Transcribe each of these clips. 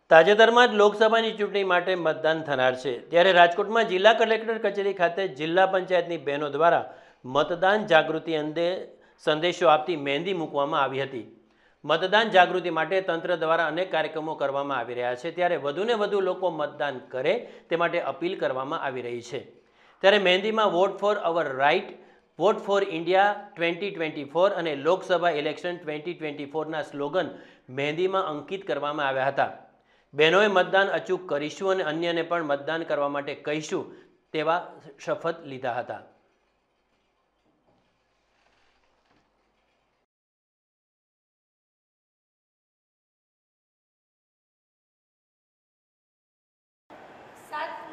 તાજેતરમાં જ લોકસભાની ચૂંટણી માટે મતદાન થનાર છે, ત્યારે રાજકોટમાં જિલ્લા કલેક્ટર કચેરી ખાતે જિલ્લા પંચાયતની બહેનો દ્વારા મતદાન જાગૃતિ અંગે સંદેશો આપતી મહેંદી મૂકવામાં આવી હતી। મતદાન જાગૃતિ માટે તંત્ર દ્વારા અનેક કાર્યક્રમો કરવામાં આવી રહ્યા છે, ત્યારે વધુને વધુ લોકો મતદાન કરે તે માટે અપીલ કરવામાં આવી રહી છે। ત્યારે મહેંદીમાં vote for hour right, vote for India 2024 અને લોકસભા ઇલેક્શન 2024ના સ્લોગન મહેંદીમાં અંકિત કરવામાં આવ્યા હતા। બહેનોએ મતદાન અચૂક કરીશું અને અન્યને પણ મતદાન કરવા માટે કહીશું તેવા શપથ લીધા હતા।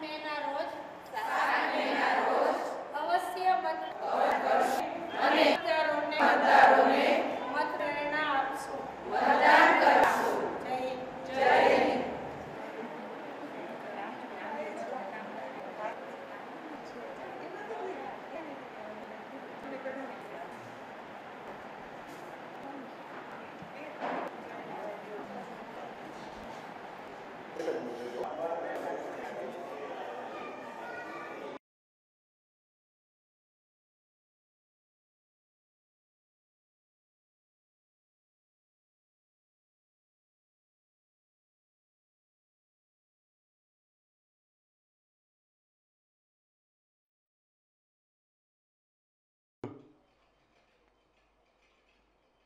મેના રોજ અવશ્ય મત અને